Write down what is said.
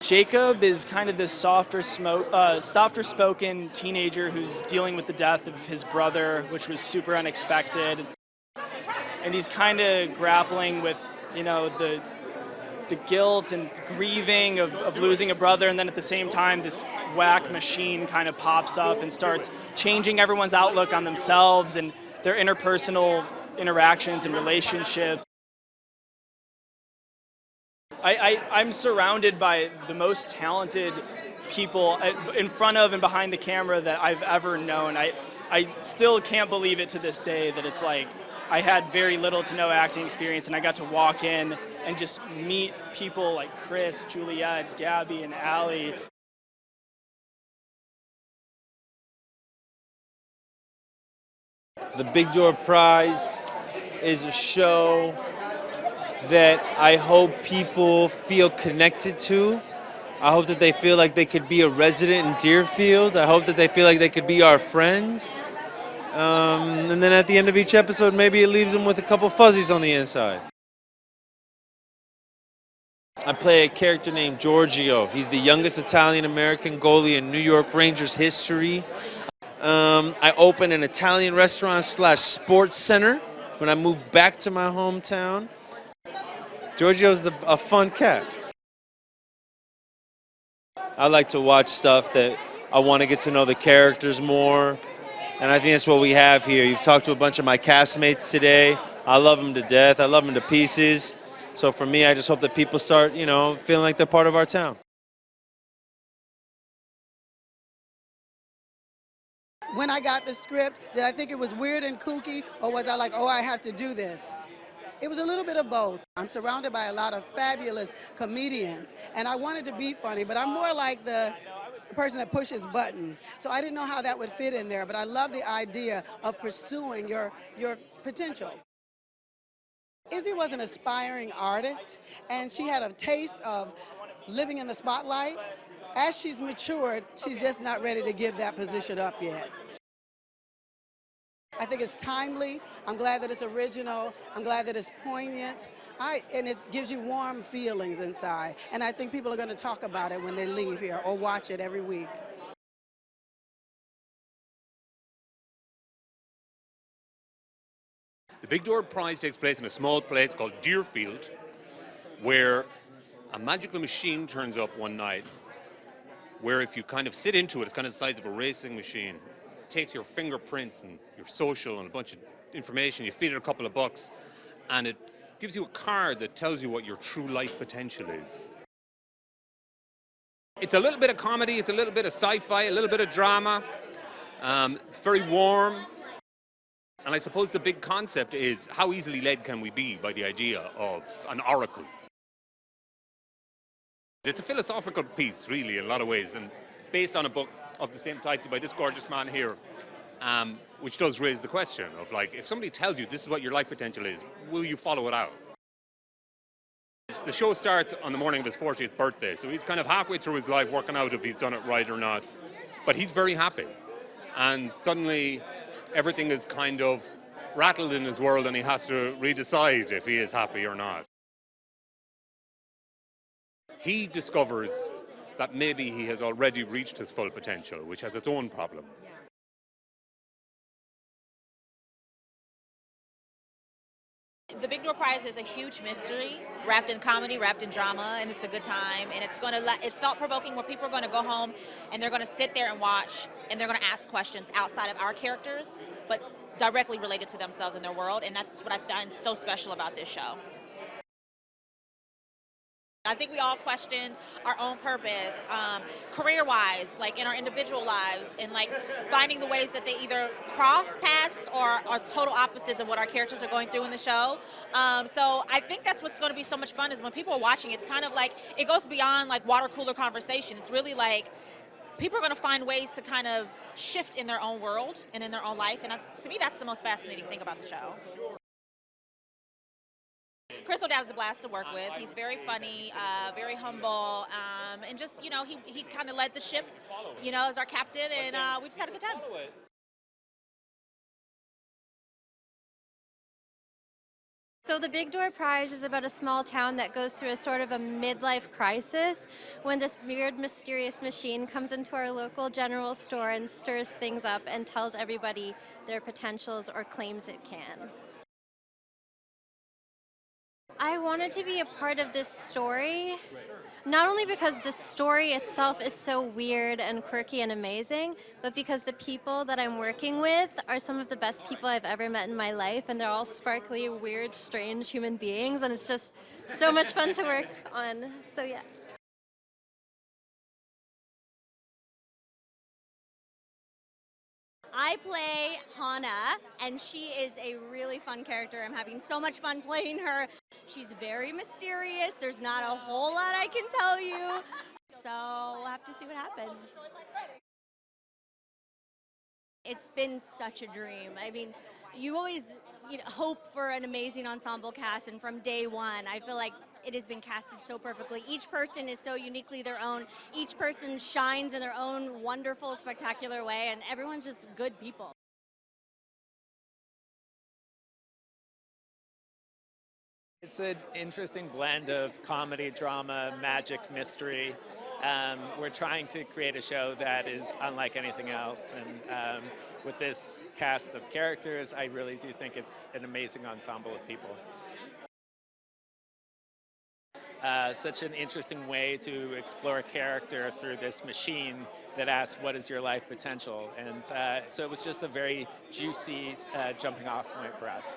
Jacob is kind of this softer-spoken teenager who's dealing with the death of his brother, which was super unexpected. And he's kind of grappling with, the guilt and grieving of losing a brother, and then at the same time this whack machine kind of pops up and starts changing everyone's outlook on themselves and their interpersonal interactions and relationships. I'm surrounded by the most talented people in front of and behind the camera that I've ever known. I still can't believe it to this day that it's like I had very little to no acting experience, and I got to walk in and just meet people like Chris, Djouliet, Gabby, and Allie. The Big Door Prize is a show that I hope people feel connected to. I hope that they feel like they could be a resident in Deerfield. I hope that they feel like they could be our friends. And then at the end of each episode, maybe it leaves them with a couple fuzzies on the inside. I play a character named Giorgio. He's the youngest Italian-American goalie in New York Rangers history. I opened an Italian restaurant / sports center when I moved back to my hometown. Giorgio's a fun cat. I like to watch stuff that I want to get to know the characters more. And I think that's what we have here. You've talked to a bunch of my castmates today. I love them to death. I love them to pieces. So for me, I just hope that people start, feeling like they're part of our town. When I got the script, did I think it was weird and kooky, or was I like, oh, I have to do this? It was a little bit of both. I'm surrounded by a lot of fabulous comedians, and I wanted to be funny, but I'm more like the person that pushes buttons. So I didn't know how that would fit in there, but I love the idea of pursuing your potential. Izzy was an aspiring artist, and she had a taste of living in the spotlight. As she's matured, she's just not ready to give that position up yet. I think it's timely. I'm glad that it's original. I'm glad that it's poignant. And it gives you warm feelings inside. And I think people are going to talk about it when they leave here or watch it every week. The Big Door Prize takes place in a small place called Deerfield, where a magical machine turns up one night, where if you kind of sit into it, it's kind of the size of a racing machine. It takes your fingerprints and your social and a bunch of information, you feed it a couple of bucks, and it gives you a card that tells you what your true life potential is. It's a little bit of comedy, it's a little bit of sci-fi, a little bit of drama. It's very warm. And I suppose the big concept is how easily led can we be by the idea of an oracle? It's a philosophical piece, really, in a lot of ways, and based on a book of the same title by this gorgeous man here, which does raise the question of, like, if somebody tells you this is what your life potential is, will you follow it out? The show starts on the morning of his 40th birthday, so he's kind of halfway through his life working out if he's done it right or not. But he's very happy. And suddenly, everything is kind of rattled in his world and he has to redecide if he is happy or not. He discovers that maybe he has already reached his full potential, which has its own problems. The Big Door Prize is a huge mystery, wrapped in comedy, wrapped in drama, and it's a good time. And it's thought-provoking, where people are going to go home and they're going to sit there and watch, and they're going to ask questions outside of our characters, but directly related to themselves and their world. And that's what I find so special about this show. I think we all questioned our own purpose, career-wise, like in our individual lives, and like finding the ways that they either cross paths or are total opposites of what our characters are going through in the show. So I think that's what's going to be so much fun, is when people are watching, it's kind of like, it goes beyond like water cooler conversation. It's really like people are going to find ways to kind of shift in their own world and in their own life. And to me, that's the most fascinating thing about the show. Chris O'Dowd's a blast to work with. He's very funny, very humble, and just, he kind of led the ship, as our captain, and we just had a good time. So the Big Door Prize is about a small town that goes through a sort of a midlife crisis when this weird, mysterious machine comes into our local general store and stirs things up and tells everybody their potentials or claims it can. I wanted to be a part of this story, not only because the story itself is so weird and quirky and amazing, but because the people that I'm working with are some of the best people I've ever met in my life, and they're all sparkly, weird, strange human beings, and it's just so much fun to work on. So yeah. I play Hana, and she is a really fun character. I'm having so much fun playing her. She's very mysterious. There's not a whole lot I can tell you. So we'll have to see what happens. It's been such a dream. I mean, you always hope for an amazing ensemble cast, and from day one, I feel like it has been casted so perfectly. Each person is so uniquely their own. Each person shines in their own wonderful, spectacular way, and everyone's just good people. It's an interesting blend of comedy, drama, magic, mystery. We're trying to create a show that is unlike anything else, and with this cast of characters, I really do think it's an amazing ensemble of people. Such an interesting way to explore character through this machine that asks, what is your life potential? And so it was just a very juicy jumping off point for us.